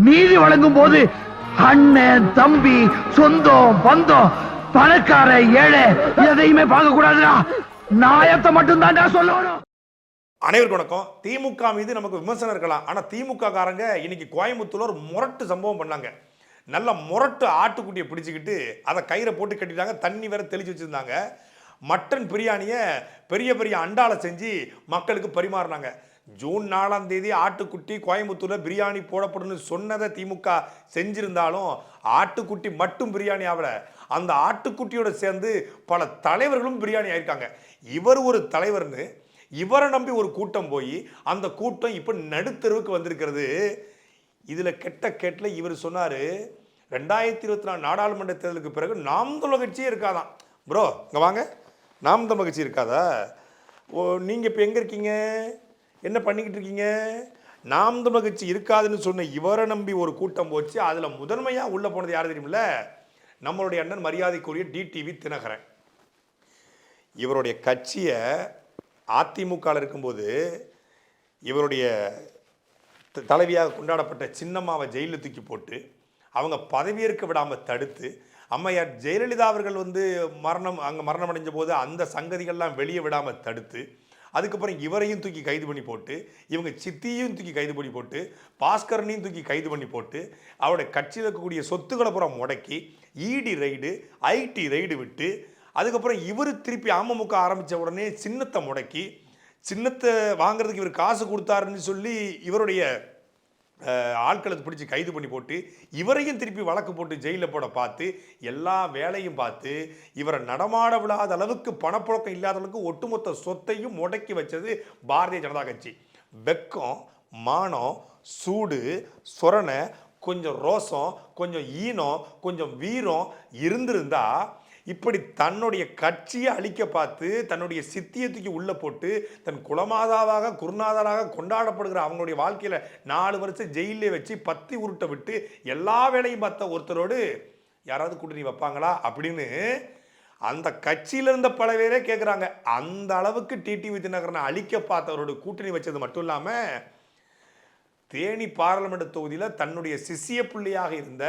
நீதி வழங்கும் போது அண்ணன் தம்பி சொந்தம் பந்தம் பணக்கார ஏழை எதையுமே பார்க்க கூடாதுடா. நாயத்தை மட்டும் தான் சொல்லணும். அனைவருக்கும் வணக்கம். திமுக மீது நமக்கு விமர்சனம் இருக்கலாம். ஆனா திமுக காரங்க இன்னைக்கு கோயம்புத்தூர்ல ஒரு முரட்டு சம்பவம் பண்ணாங்க. நல்ல முரட்டு ஆட்டுக்குட்டியை பிடிச்சிக்கிட்டு அதை கயிறை போட்டு கட்டிட்டாங்க. தண்ணி வேற தெளிச்சு வச்சிருந்தாங்க. மட்டன் பிரியாணியை பெரிய பெரிய அண்டால செஞ்சு மக்களுக்கு பரிமாறினாங்க. ஜூன் 4ஆம் தேதி ஆட்டுக்குட்டி கோயம்புத்தூர்ல பிரியாணி போடப்படும்னு சொன்னதை திமுக செஞ்சிருந்தாலும் ஆட்டுக்குட்டி மட்டும் பிரியாணி ஆகல. அந்த ஆட்டுக்குட்டியோட சேர்ந்து பல தலைவர்களும் பிரியாணி ஆயிருக்காங்க. இவர் ஒரு தலைவர்னு இவரை நம்பி ஒரு கூட்டம் போய் அந்த கூட்டம் இப்ப நடுத்தருவுக்கு வந்திருக்கிறது. இதுல கேட்டல இவர் சொன்னாரு 2024 நாடாளுமன்ற தேர்தலுக்கு பிறகு நாம் தமிழர் கட்சியே இருக்காதான். ப்ரோ இங்க வாங்க, நாம் தமிழர் கட்சி இருக்காதா? நீங்க இப்ப எங்க இருக்கீங்க, என்ன பண்ணிக்கிட்டு இருக்கீங்க? நாம் தமிழர் கட்சி இருக்காதுன்னு சொன்ன இவரை நம்பி ஒரு கூட்டம் போச்சு. அதுல முதன்மையா உள்ள போனது யாரு தெரியுமில்ல? நம்மளுடைய அண்ணன் மரியாதைக்குரிய டிடிவி தினகரன். இவருடைய கட்சியை அதிமுக இருக்கும்போது இவருடைய தலைவியாக கொண்டாடப்பட்ட சின்னம்மாவை ஜெயிலில் தூக்கி போட்டு அவங்க பதவியேற்க விடாமல் தடுத்து அம்மையார் ஜெயலலிதா அவர்கள் மரணம் அடைஞ்ச போது அந்த சங்கதிகள்லாம் வெளியே விடாமல் தடுத்து அதுக்கப்புறம் இவரையும் தூக்கி கைது பண்ணி போட்டு இவங்க சித்தியும் தூக்கி கைது பண்ணி போட்டு பாஸ்கரனையும் தூக்கி கைது பண்ணி போட்டு அவருடைய கட்சியில் இருக்கக்கூடிய சொத்துக்களை புறம் முடக்கி இடி ரைடு ஐடி ரைடு விட்டு அதுக்கப்புறம் இவர் திருப்பி அமமுக ஆரம்பித்த உடனே சின்னத்தை முடக்கி சின்னத்தை வாங்குறதுக்கு இவர் காசு கொடுத்தாருன்னு சொல்லி இவருடைய ஆட்களை பிடிச்சி கைது பண்ணி போட்டு இவரையும் திருப்பி வழக்கு போட்டு ஜெயிலில் போட பார்த்து எல்லா வேலையும் பார்த்து இவரை நடமாட விடாத அளவுக்கு பணப்புழக்கம் இல்லாத அளவுக்கு ஒட்டுமொத்த சொத்தையும் முடக்கி வச்சது பாரதிய ஜனதா கட்சி. வெக்கம், மானம், சூடு, சொரணை, கொஞ்சம் ரோசம், கொஞ்சம் ஈனம், கொஞ்சம் வீரம் இருந்திருந்தா இப்படி தன்னுடைய கட்சியை அழிக்க பார்த்து தன்னுடைய சித்தியத்துக்கு உள்ள போட்டு தன் குலமாதாவாக குருநாதராக கொண்டாடப்படுகிற அவங்களுடைய வாழ்க்கையில 4 வருஷம் ஜெயிலே வச்சு பத்தி உருட்டை விட்டு எல்லா வேலையும் பார்த்த ஒருத்தரோடு யாராவது கூட்டணி வைப்பாங்களா அப்படின்னு அந்த கட்சியில இருந்த பல பேரே கேட்குறாங்க. அந்த அளவுக்கு டிடிவி தினகரனை அழிக்க பார்த்தவரோட கூட்டணி வச்சது மட்டும் இல்லாம தேனி பாராளுமன்ற தொகுதியில் தன்னுடைய சிசிய புள்ளியாக இருந்த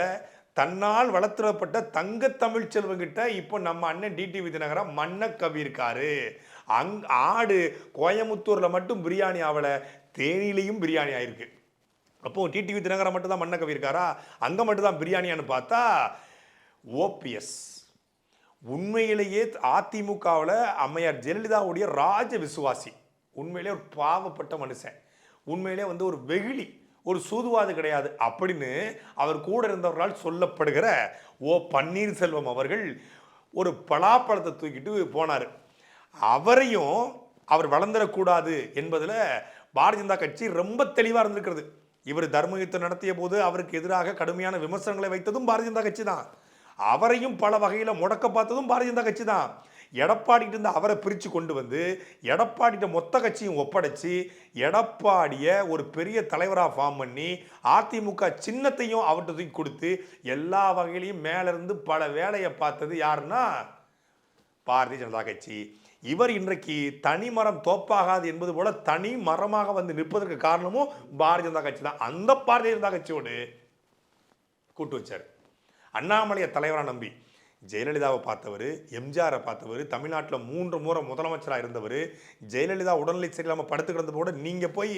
தன்னால் வளர்த்துறப்பட்ட தங்க தமிழ் செல்வங்கிட்ட இப்போ நம்ம அண்ணன் டிடிவி தினகரன் மண்ண கவி இருக்காரு. ஆடு கோயம்புத்தூர்ல மட்டும் பிரியாணி ஆகல, தேனிலையும் பிரியாணி ஆயிருக்கு. அப்போ டிடிவி தினகரன் மட்டும் தான் மண்ண கவி இருக்காரா? அங்க மட்டும் தான் பிரியாணியான்னு பார்த்தா ஓபிஎஸ் உண்மையிலேயே அதிமுகவில் அம்மையார் ஜெயலலிதாவுடைய ராஜ விசுவாசி, உண்மையிலே ஒரு பாவப்பட்ட மனுஷன், உண்மையிலே ஒரு வெகுளி, ஒரு சூதுவாது கிடையாது அப்படின்னு அவர் கூட இருந்தவர்களால் சொல்லப்படுகிற பன்னீர்செல்வம் அவர்கள் ஒரு பலாப்பழத்தை தூக்கிட்டு போனார். அவரையும் அவர் வளர்ந்துடக்கூடாது என்பதில் பாரதிய ஜனதா கட்சி ரொம்ப தெளிவாக இருந்திருக்கிறது. இவர் தர்ம யுத்தம் நடத்திய போது அவருக்கு எதிராக கடுமையான விமர்சனங்களை வைத்ததும் பாரதிய ஜனதா கட்சி தான். அவரையும் பல வகையில் முடக்க பார்த்ததும் பாரதிய ஜனதா கட்சி தான். எடப்பாடிட்டு இருந்து அவரை பிரித்து கொண்டு வந்து எடப்பாடிட்ட மொத்த கட்சியும் ஒப்படைச்சு எடப்பாடியை ஒரு பெரிய தலைவராக ஃபார்ம் பண்ணி அதிமுக சின்னத்தையும் அவர்கிட்ட தூக்கி கொடுத்து எல்லா வகையிலையும் மேலிருந்து பல வேலையை பார்த்தது யாருன்னா பாரதிய ஜனதா கட்சி. இவர் இன்றைக்கு தனி மரம் தோப்பாகாது என்பது போல தனி மரமாக வந்து நிற்பதற்கு காரணமும் பாரதிய ஜனதா கட்சி தான். அந்த பாரதிய ஜனதா கட்சியோடு கூட்டு வச்சார். அண்ணாமலையை தலைவராக நம்பி ஜெயலலிதாவை பார்த்தவர், எம்ஜிஆரை பார்த்தவர், தமிழ்நாட்டில் 3 முறை முதலமைச்சராக இருந்தவர். ஜெயலலிதா உடல்நிலை சரியில்லாமல் படுத்து கிடந்த போட நீங்கள் போய்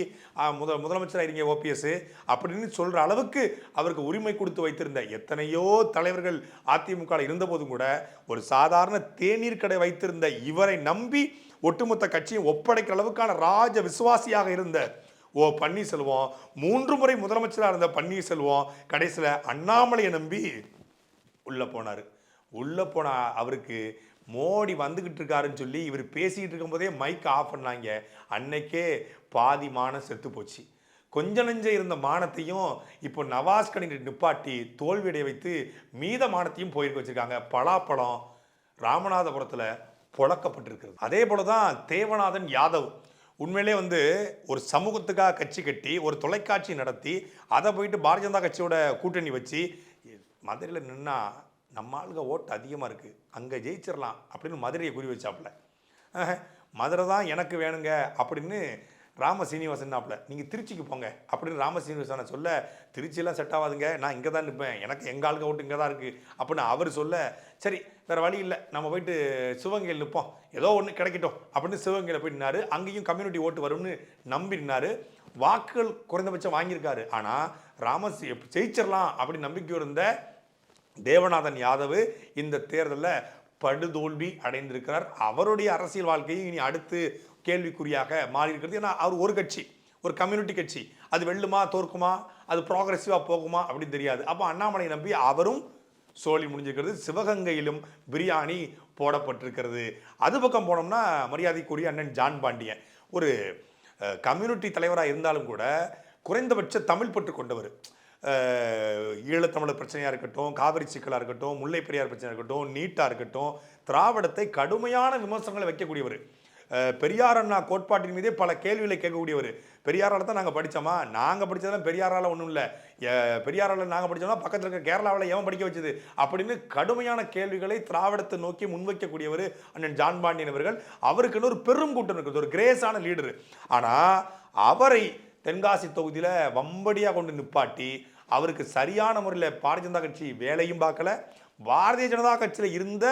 முதலமைச்சராக இருங்க ஓபிஎஸ் அப்படின்னு சொல்கிற அளவுக்கு அவருக்கு உரிமை கொடுத்து வைத்திருந்த எத்தனையோ தலைவர்கள் அதிமுக இருந்தபோதும் கூட ஒரு சாதாரண தேநீர் கடை வைத்திருந்த இவரை நம்பி ஒட்டுமொத்த கட்சியை ஒப்படைக்கிற அளவுக்கான ராஜ விசுவாசியாக இருந்த பன்னீர்செல்வம், 3 முறை முதலமைச்சராக இருந்த பன்னீர்செல்வம் கடைசியில் அண்ணாமலையை நம்பி உள்ளே போனார். உள்ளே போன அவருக்கு மோடி வந்துக்கிட்டு இருக்காருன்னு சொல்லி இவர் பேசிக்கிட்டு இருக்கும்போதே மைக் ஆஃப் பண்ணாங்க. அன்னைக்கே பாதி மானம் செத்து போச்சு. கொஞ்ச நெஞ்ச இருந்த மானத்தையும் இப்போ நவாஸ் கனி நிப்பாட்டி தோல்வியடைய வைத்து மீத மானத்தையும் போயிருக்க வச்சுருக்காங்க. பலாப்பழம் ராமநாதபுரத்தில் புழக்கப்பட்டிருக்கிறது. அதே போல தான் தேவநாதன் யாதவ் உண்மையிலே ஒரு சமூகத்துக்காக கட்சி கட்டி ஒரு தொலைக்காட்சி நடத்தி அதை போயிட்டு பாரதிய ஜனதா கட்சியோட கூட்டணி வச்சு மதுரையில் நின்னா நம்ம ஆளுங்க ஓட்டு அதிகமாக இருக்குது, அங்கே ஜெயிச்சிடலாம் அப்படின்னு மதுரையை குறி வச்சாப்புல. மதுரை தான் எனக்கு வேணுங்க அப்படின்னு ராம சீனிவாசன்னாப்ல நீங்கள் திருச்சிக்கு போங்க அப்படின்னு ராம சீனிவாசனை சொல்ல, திருச்சியெல்லாம் செட் ஆகாதுங்க, நான் இங்கே தான் நிற்பேன், எனக்கு எங்கள் ஆளுங்க ஓட்டு இங்கே தான் இருக்குது அப்படின்னு அவர் சொல்ல, சரி வேறு வழி இல்லை நம்ம போயிட்டு சிவகங்கையில் நிற்போம், ஏதோ ஒன்று கிடைக்கட்டும் அப்படின்னு சிவகங்கையில் போய் நின்னாரு. அங்கேயும் கம்யூனிட்டி ஓட்டு வரும்னு நம்பினாரு. வாக்குகள் குறைந்தபட்சம் வாங்கியிருக்காரு. ஆனால் ஜெயிச்சிடலாம் அப்படின்னு நம்பிக்கை இருந்த தேவநாதன் யாதவ் இந்த தேர்தலில் படுதோல்வி அடைந்திருக்கிறார். அவருடைய அரசியல் வாழ்க்கையும் இனி அடுத்து கேள்விக்குறியாக மாறி இருக்கிறது. ஏன்னா அவர் ஒரு கட்சி, ஒரு கம்யூனிட்டி கட்சி, அது வெல்லுமா தோற்குமா, அது ப்ராக்ரெசிவாக போகுமா அப்படின்னு தெரியாது. அப்போ அண்ணாமலை நம்பி அவரும் சோழி முடிஞ்சிருக்கிறது. சிவகங்கையிலும் பிரியாணி போடப்பட்டிருக்கிறது. அது பக்கம் போனோம்னா மரியாதைக்குரிய அண்ணன் ஜான் பாண்டியன் ஒரு கம்யூனிட்டி தலைவராக இருந்தாலும் கூட குறைந்தபட்ச தமிழ் பற்று கொண்டவர். ஈழத்தமிழர் பிரச்சனையாக இருக்கட்டும், காவிரி சிக்கலாக இருக்கட்டும், முல்லை பெரியார் பிரச்சனையாக இருக்கட்டும், நீட்டாக இருக்கட்டும், திராவிடத்தை கடுமையான விமர்சனங்களை வைக்கக்கூடியவர். பெரியார் அண்ணா கோட்பாட்டின் மீதே பல கேள்விகளை கேட்கக்கூடியவர். பெரியாரால் தான் நாங்கள் படித்தோமா, நாங்கள் படித்ததெல்லாம் பெரியாரால் ஒன்றும் இல்லை, பெரியாரால் நாங்கள் படித்தோம்னா பக்கத்தில் இருக்க கேரளாவில் எவன் படிக்க வச்சது அப்படின்னு கடுமையான கேள்விகளை திராவிடத்தை நோக்கி முன்வைக்கக்கூடியவர் அண்ணன் ஜான் பாண்டியன் அவர்கள். அவருக்குன்னு ஒரு பெரும் கூட்டம் இருக்குது, ஒரு கிரேஸான லீடரு. ஆனால் அவரை தென்காசி தொகுதியில் வம்படியாக கொண்டு நிப்பாட்டி அவருக்கு சரியான முறையில் பாரதிய ஜனதா கட்சி வேலையும் பார்க்கல. பாரதிய ஜனதா கட்சியில் இருந்த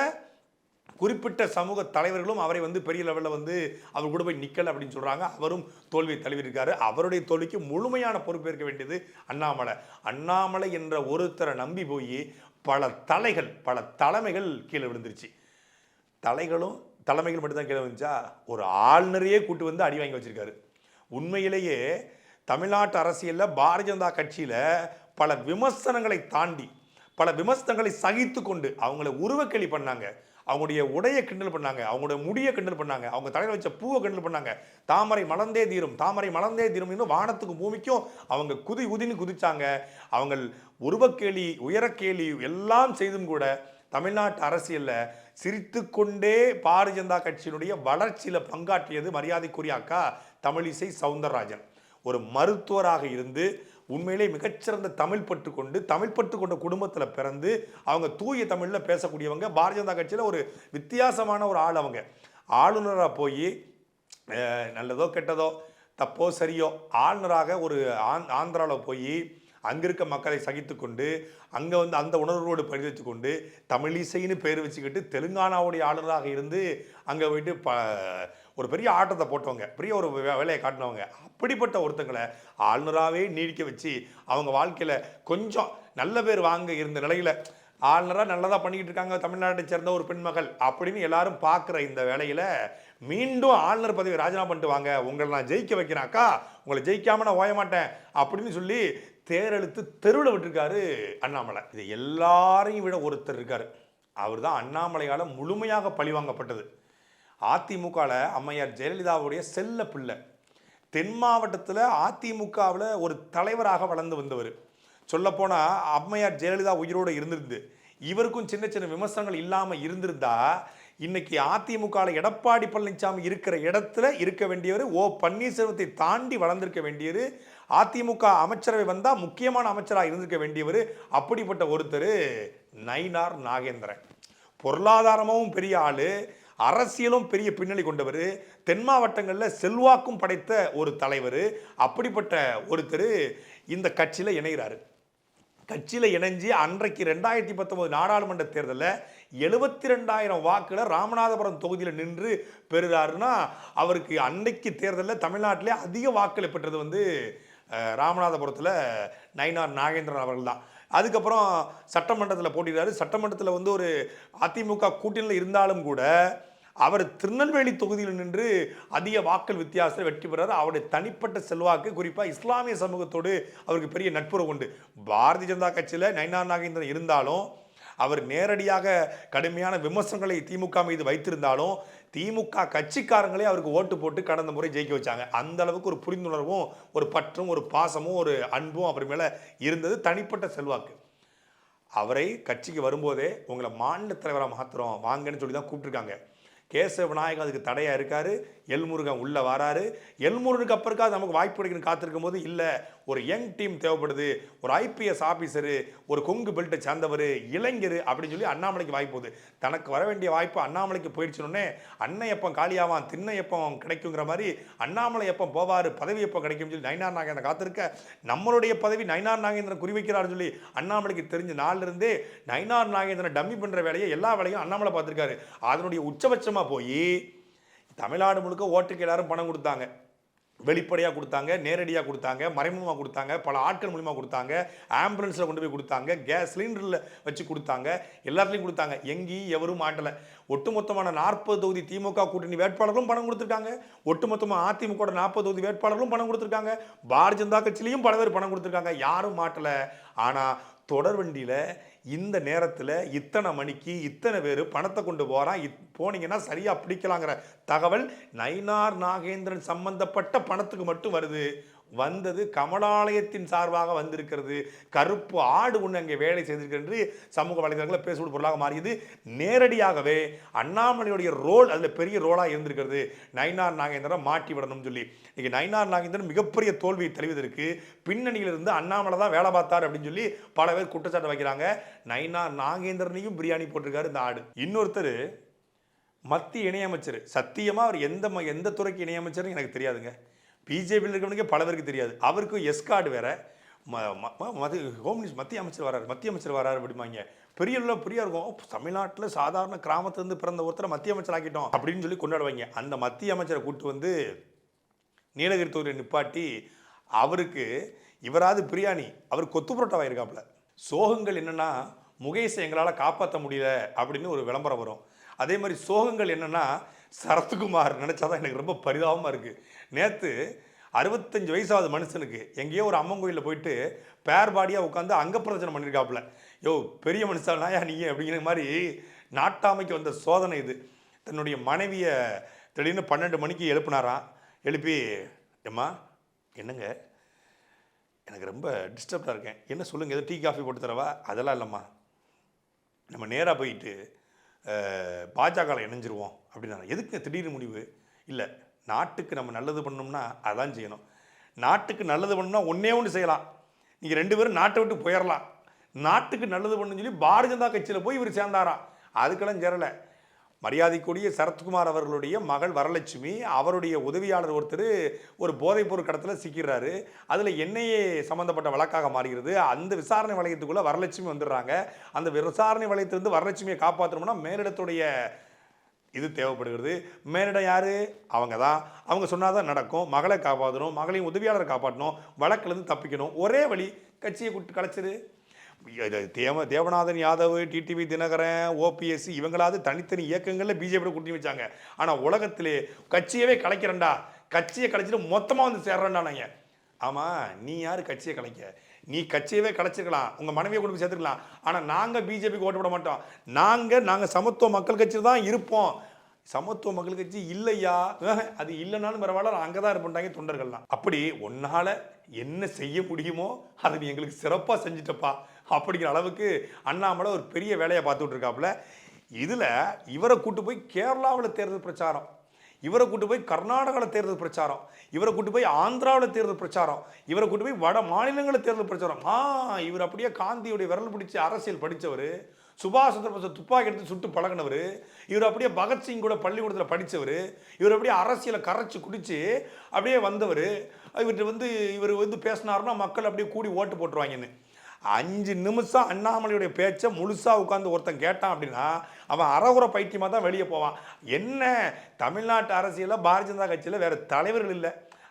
குறிப்பிட்ட சமூக தலைவர்களும் அவரை பெரிய லெவலில் அவர் கூட போய் நிற்கல அப்படின்னு சொல்கிறாங்க. அவரும் தோல்வியை தழுவிருக்காரு. அவருடைய தோல்விக்கு முழுமையான பொறுப்பேற்க வேண்டியது அண்ணாமலை. அண்ணாமலை என்ற ஒருத்தரை நம்பி போய் பல தலைமைகள் கீழே விழுந்துருச்சு. தலைமைகள் மட்டும்தான் கீழே விழுந்துச்சா, ஒரு ஆளுநரையே கூட்டு அடி வாங்கி வச்சிருக்காரு. உண்மையிலேயே தமிழ்நாட்டு அரசியலில் பாரதிய ஜனதா கட்சியில் பல விமர்சனங்களை தாண்டி, பல விமர்சனங்களை சகித்து கொண்டு அவங்கள உருவக்கேலி பண்ணாங்க, அவங்களுடைய உடையை கிண்டல் பண்ணாங்க, அவங்களுடைய முடியை கிண்டல் பண்ணாங்க, அவங்க தலையில் வச்ச பூவை கிண்டல் பண்ணாங்க. தாமரை மலர்ந்தே தீரும் இன்னும் வானத்துக்கும் பூமிக்கும் அவங்க உதின்னு குதிச்சாங்க. அவங்க உருவக்கேலி உயரக்கேலி எல்லாம் செய்தும் கூட தமிழ்நாட்டு அரசியலில் சிரித்து கொண்டே பாரதிய ஜனதா கட்சியினுடைய வளர்ச்சியில் பங்காற்றியது மரியாதைக்குரிய அக்கா தமிழிசை சவுந்தரராஜன். ஒரு மருத்துவராக இருந்து உண்மையிலே மிகச்சிறந்த தமிழ் பற்று கொண்ட குடும்பத்தில் பிறந்து அவங்க தூய தமிழில் பேசக்கூடியவங்க. பாரதிய ஜனதா கட்சியில் ஒரு வித்தியாசமான ஒரு ஆள். அவங்க ஆளுநராக போய் நல்லதோ கெட்டதோ தப்போ சரியோ ஆளுநராக ஒரு ஆந்திராவில் போய் அங்கே இருக்க மக்களை சகித்து கொண்டு அங்கே அந்த உணர்வோடு படித்து கொண்டு தமிழிசைன்னு பேர் வச்சுக்கிட்டு தெலுங்கானாவுடைய ஆளுநராக இருந்து அங்கே போயிட்டு ஒரு பெரிய ஆட்டத்தை போட்டவங்க, பெரிய ஒரு வேலையை காட்டினவங்க. அப்படிப்பட்ட ஒருத்தங்களை ஆளுநராகவே நீடிக்க வச்சு அவங்க வாழ்க்கையில் கொஞ்சம் நல்ல பேர் வாங்க இருந்த நிலையில் ஆளுநராக நல்லதாக பண்ணிக்கிட்டு இருக்காங்க தமிழ்நாட்டை சேர்ந்த ஒரு பெண்மகள் அப்படின்னு எல்லாரும் பார்க்குற இந்த வேலையில் மீண்டும் ஆளுநர் பதவி ராஜினாமா பண்ணிட்டு வாங்க, உங்களை நான் ஜெயிக்க வைக்கிறேன்க்கா, உங்களை ஜெயிக்காமல் நான் ஓய மாட்டேன் அப்படின்னு சொல்லி தேரெழுத்து தெருவில் விட்டுருக்காரு அண்ணாமலை. இது எல்லாரையும் விட ஒருத்தர் இருக்கார். அவர் தான் அண்ணாமலையால் முழுமையாக பழிவாங்கப்பட்டது. அதிமுகவில் அம்மையார் ஜெயலலிதாவுடைய செல்ல பிள்ளை. தென் மாவட்டத்தில் அதிமுகவில் ஒரு தலைவராக வளர்ந்து வந்தவர். சொல்லப்போனால் அம்மையார் ஜெயலலிதா உயிரோடு இருந்திருந்து இவருக்கும் சின்ன சின்ன விமர்சனங்கள் இல்லாமல் இருந்திருந்தா இன்னைக்கு அதிமுகவில் எடப்பாடி பழனிசாமி இருக்கிற இடத்துல இருக்க வேண்டியவர், ஓ பன்னீர்செல்வத்தை தாண்டி வளர்ந்திருக்க வேண்டியவர், அதிமுக அமைச்சரவை வந்தால் முக்கியமான அமைச்சராக இருந்திருக்க வேண்டியவர். அப்படிப்பட்ட ஒருத்தர் நயினார் நாகேந்திரன். பொருளாதாரமும் பெரிய ஆள், அரசியலும் பெரிய பின்னணி கொண்டவர், தென் மாவட்டங்களில் செல்வாக்கும் படைத்த ஒரு தலைவர். அப்படிப்பட்ட ஒருத்தர் இந்த கட்சியில் இணைகிறாரு. கட்சியில் இணைஞ்சு அன்றைக்கு 2019 நாடாளுமன்ற தேர்தலில் 72,000 வாக்குகள் ராமநாதபுரம் தொகுதியில் நின்று பெறுறாருன்னா அவருக்கு அன்னைக்கு தேர்தலில் தமிழ்நாட்டிலே அதிக வாக்குகளை பெற்றது ராமநாதபுரத்தில் நயினார் நாகேந்திரன் அவர்கள் தான். அதுக்கப்புறம் சட்டமன்றத்தில் போட்டிடுறாரு. சட்டமன்றத்தில் ஒரு அதிமுக கூட்டணியில் இருந்தாலும் கூட அவர் திருநெல்வேலி தொகுதியில் நின்று அதிக வாக்கள் வித்தியாசத்தில் வெற்றி பெறாரு. அவருடைய தனிப்பட்ட செல்வாக்கு, குறிப்பாக இஸ்லாமிய சமூகத்தோடு அவருக்கு பெரிய நட்புறவு உண்டு. பாரதிய ஜனதா கட்சியில் நயினார் நாகேந்திரன் இருந்தாலும் அவர் நேரடியாக கடுமையான விமர்சனங்களை திமுக மீது வைத்திருந்தாலும் திமுக கட்சிக்காரங்களே அவருக்கு ஓட்டு போட்டு கடந்த முறை ஜெயிக்க வச்சாங்க. அந்த அளவுக்கு ஒரு புரிந்துணர்வும் ஒரு பற்றும் ஒரு பாசமும் ஒரு அன்பும் அவர் மேலே இருந்தது. தனிப்பட்ட செல்வாக்கு. அவரை கட்சிக்கு வரும்போதே உங்களை மாநில தலைவராக மாத்திரம் வாங்கன்னு சொல்லி தான் கூப்பிட்டுருக்காங்க. கேசவ விநாயகம் அதுக்கு தடையாக இருக்காரு. எல்முருகன் உள்ளே வராரு. எல்முருகனுக்கு அப்புறக்காக நமக்கு வாய்ப்பு கிடைக்கணும் காத்திருக்கும் போது இல்லை ஒரு யங் டீம் தேவைப்படுது, ஒரு ஐபிஎஸ் ஆபீசரு, ஒரு கொங்கு பெல்ட்டை சேர்ந்தவர், இளைஞர் அப்படின்னு சொல்லி அண்ணாமலைக்கு வாய்ப்பு போகுது. தனக்கு வர வேண்டிய வாய்ப்பு அண்ணாமலைக்கு போயிடுச்சுனே அண்ணன் எப்போ காலியாவான் திண்ணை எப்போ கிடைக்குங்கிற மாதிரி அண்ணாமலை எப்போ போவார், பதவி எப்போ கிடைக்கும் சொல்லி நயினார் நாகேந்திரன் காத்திருக்க, நம்மளுடைய பதவி நயினார் நாகேந்திரன் குறிவைக்கிறார் சொல்லி அண்ணாமலைக்கு தெரிஞ்ச நாள்ல இருந்தே நயினார் நாகேந்திரன் டம்மி பண்ற வேலையை எல்லா வேலையும் அண்ணாமலை பார்த்திருக்காரு. அதனுடைய உச்சபட்சமா போய் தமிழ்நாடு முழுக்க ஓட்டுக்கு எல்லாரும் பணம் கொடுத்தாங்க. வெளிப்படையாக கொடுத்தாங்க, நேரடியாக கொடுத்தாங்க, மறைமுகமாக கொடுத்தாங்க, பல ஆட்கள் மூலியமாக கொடுத்தாங்க, ஆம்புலன்ஸில் கொண்டு போய் கொடுத்தாங்க, கேஸ் சிலிண்டரில் வச்சு கொடுத்தாங்க, எல்லாத்துலேயும் கொடுத்தாங்க. எங்கேயும் எவரும் மாட்டலை. ஒட்டுமொத்தமான 40 தொகுதி திமுக கூட்டணி வேட்பாளர்களும் பணம் கொடுத்துருக்காங்க. ஒட்டுமொத்தமாக அதிமுக 40 தொகுதி வேட்பாளர்களும் பணம் கொடுத்துருக்காங்க. பாரதிய ஜனதா கட்சியிலையும் பல பேர் பணம் கொடுத்துருக்காங்க. யாரும் மாட்டலை. ஆனால் தொடர்வண்டியில் இந்த நேரத்தில் இத்தனை மணிக்கு இத்தனை பேர் பணத்தை கொண்டு போகிறான், போனீங்கன்னா சரியாக பிடிக்கலாங்கிற தகவல் நயினார் நாகேந்திரன் சம்பந்தப்பட்ட பணத்துக்கு மட்டும் வருது. வந்தது கமலாலயத்தின் சார்பாக வந்திருக்கிறது. கருப்பு ஆடு ஒன்று அங்கே வேலை செய்திருக்கிறது. சமூக வலைதளங்களில் பேசுவது பொருளாக மாறியது. நேரடியாகவே அண்ணாமலையுடைய ரோல் அதில் பெரிய ரோலாக இருந்திருக்கிறது. நயினார் நாகேந்திரன் மாட்டி விடணும்னு சொல்லி இன்னைக்கு நயினார் நாகேந்திரன் மிகப்பெரிய தோல்வியை தழுவதற்கு பின்னணியில் இருந்து அண்ணாமலை தான் வேலை பார்த்தார் அப்படின்னு சொல்லி பல பேர் குற்றச்சாட்டு வைக்கிறாங்க. நயினார் நாகேந்திரனையும் பிரியாணி போட்டிருக்காரு இந்த ஆடு. இன்னொருத்தர் மத்திய இணையமைச்சர். சத்தியமாக அவர் எந்த துறைக்கு இணையமைச்சரும் எனக்கு தெரியாதுங்க. பிஜேபியில் இருக்கிறவனுக்கே பல பேருக்கு தெரியாது. அவருக்கும் எஸ்கார்டு வேற. ஹோம் மினிஸ்டர் மத்திய அமைச்சர் வராரு அப்படிமாங்க. பெரிய இருக்கும். தமிழ்நாட்டில் சாதாரண கிராமத்திலிருந்து பிறந்த ஒருத்தரை மத்திய அமைச்சர் ஆக்கிட்டோம் அப்படின்னு சொல்லி கொண்டாடுவாங்க. அந்த மத்திய அமைச்சரை கூப்பிட்டு வந்து நீலகிரி தொகுதியை நிப்பாட்டி அவருக்கு இவராது பிரியாணி, அவர் கொத்து புரோட்டா வாங்கியிருக்காப்புல. சோகங்கள் என்னன்னா முகேஷை எங்களால் காப்பாற்ற முடியல அப்படின்னு ஒரு விளம்பரம் வரும். அதே மாதிரி சோகங்கள் என்னன்னா சரத்குமார் நினைச்சாதான் எனக்கு ரொம்ப பரிதாபமாக இருக்குது. நேற்று 65 வயசாவது மனுஷனுக்கு எங்கேயோ ஒரு அம்மன் கோயிலில் போயிட்டு பேர் பாடியாக உட்காந்து அங்க பிரச்சனை பண்ணியிருக்காப்புல. யோ பெரிய மனுஷனாயா நீ அப்படிங்கிற மாதிரி நாட்டாமைக்கு வந்த சோதனை இது. தன்னுடைய மனைவியை திடீர்னு 12 மணிக்கு எழுப்பினாராம். எழுப்பி ஏம்மா என்னங்க எனக்கு ரொம்ப டிஸ்டர்ப்டாக இருக்கேன், என்ன சொல்லுங்கள், எதுவும் டீ காஃபி போட்டு தரவா? அதெல்லாம் இல்லைம்மா, நம்ம நேராக போயிட்டு பாஜகவில் இணைஞ்சிருவோம் அப்படின்னா. எதுக்கு திடீர்னு முடிவு? இல்லை, நாட்டுக்கு நம்ம நல்லது பண்ணோம்னா அதான் செய்யணும். நாட்டுக்கு நல்லது பண்ணணும்னா ஒன்றே ஒன்று செய்யலாம், நீங்கள் 2 பேரும் நாட்டை விட்டு போயிடலாம். நாட்டுக்கு நல்லது பண்ணணும்னு சொல்லி பாரதிய ஜனதா கட்சியில் போய் இவர் சேர்ந்தாராம். அதுக்கெல்லாம் சேரலை. மரியாதைக்குரிய சரத்குமார் அவர்களுடைய மகள் வரலட்சுமி, அவருடைய உதவியாளர் ஒருத்தர் ஒரு போதைப்பொருள் கடத்தில் சிக்கிறாரு. அதில் என்ஐஏ சம்மந்தப்பட்ட வழக்காக மாறுகிறது. அந்த விசாரணை வளையத்துக்குள்ளே வரலட்சுமி வந்துடுறாங்க. அந்த விசாரணை வளையத்திலிருந்து வரலட்சுமியை காப்பாற்றணும்னா மேலிடத்துடைய இது தேவைப்படுகிறது. மேலிடம் யார்? அவங்க தான். அவங்க சொன்னாதான் நடக்கும். மகளை காப்பாற்றணும், மகளையும் உதவியாளரை காப்பாற்றணும், வழக்கிலேருந்து தப்பிக்கணும். ஒரே வழி, கட்சியை கூட்டு கலைச்சிரு. தேவநாதன் யாதவ், டிடிவி தினகரன், ஓபிஎஸ் இவங்களாவது தனித்தனி இயக்கங்களில் பிஜேபி கூட்டி வச்சாங்க. ஆனால் உலகத்திலே கட்சியவே கலைக்கிறேன்டா, கட்சியை கலைச்சிட்டு மொத்தமாக வந்து சேர்றேன்டானாங்க. ஆமாம், நீ யார் கட்சியை கலைக்க? நீ கட்சியவே கலைச்சிருக்கலாம், உங்கள் மனைவியை கொண்டு போய் சேர்த்துக்கலாம். ஆனால் நாங்கள் பிஜேபிக்கு ஓட்டு போட மாட்டோம். நாங்கள் சமத்துவ மக்கள் கட்சி தான் இருப்போம். சமத்துவ மக்கள் கட்சி இல்லையா? அது இல்லைனாலும் பரவாயில்ல, அங்கே தான் இருப்பாங்க தொண்டர்கள்லாம். அப்படி ஒன்னால் என்ன செய்ய முடியுமோ அதை நீ எங்களுக்கு சிறப்பாக செஞ்சுட்டப்பா அப்படிங்கிற அளவுக்கு அண்ணாமலை ஒரு பெரிய வேலையை பார்த்துட்டு இருக்காப்புல. இதில் இவரை கூட்டு போய் கேரளாவில் தேர்தல் பிரச்சாரம், இவரை கூட்டு போய் கர்நாடகாவில் தேர்தல் பிரச்சாரம், இவரை கூட்டு போய் ஆந்திராவில் தேர்தல் பிரச்சாரம், இவரை கூட்டு போய் வட மாநிலங்களில் தேர்தல் பிரச்சாரம். இவர் அப்படியே காந்தியுடைய விரல் பிடிச்சி அரசியல் படித்தவர், சுபாஷ் சந்திர போஸ் துப்பாக்கி எடுத்து சுட்டு பழகினவர், இவர் அப்படியே பகத்சிங் கூட பள்ளிக்கூடத்தில் படித்தவர், இவர் அப்படியே அரசியலை கரைச்சி குடித்து அப்படியே வந்தவர். இவர் வந்து பேசினார்னா மக்கள் அப்படியே கூடி ஓட்டு போட்டுருவாங்கன்னு. 5 நிமிஷம் அண்ணாமலையுடைய பேச்சை முழுசாக உட்காந்து ஒருத்தன் கேட்டான் அப்படின்னா அவன் அறகுற பைத்தியமாக தான் வெளியே போவான். என்ன தமிழ்நாட்டு அரசியலில் பாரதிய ஜனதா கட்சியில் வேறு தலைவர்கள் இல்லை.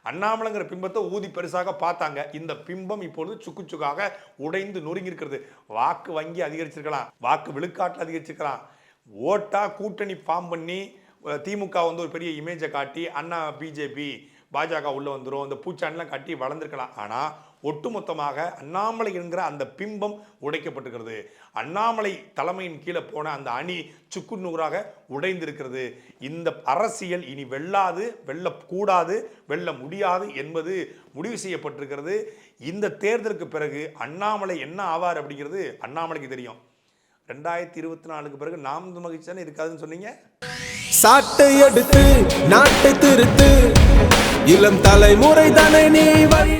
அண்ணாமலைங்கிற பிம்பத்தை ஊதி பெருசாக பார்த்தாங்க. இந்த பிம்பம் இப்பொழுது சுக்குச்சுக்காக உடைந்து நொறுங்கி இருக்கிறது. வாக்கு வங்கி அதிகரிச்சிருக்கலாம், வாக்கு விழுக்காட்டில் அதிகரிச்சிருக்கலாம், ஓட்டா கூட்டணி ஃபார்ம் பண்ணி திமுக வந்து ஒரு பெரிய இமேஜை காட்டி அண்ணா பிஜேபி பாஜக உள்ளே வந்துடும், இந்த பூச்சாண்டிலாம் கட்டி வளர்ந்துருக்கலாம். ஆனால் ஒட்டுமொத்தமாக அண்ணாமலை என்கிற அந்த பிம்பம் உடைக்கப்பட்டிருக்கிறது. அண்ணாமலை தலைமையின் கீழே போன அந்த அணி சுக்கு நூறாக உடைந்திருக்கிறது. இந்த அரசியல் இனி வெல்லாது, வெல்லக்கூடாது, வெல்ல முடியாது என்பது முடிவு செய்யப்பட்டிருக்கிறது. இந்த தேர்தலுக்கு பிறகு அண்ணாமலை என்ன ஆவார் அப்படிங்கிறது அண்ணாமலைக்கு தெரியும். 2024 பிறகு நாம் மகிழ்ச்சி தானே இருக்காதுன்னு சொன்னீங்க. சாட்டை எடுத்து நாட்டை திருத்து, இளம் தலைமுறை தானே நீ வழி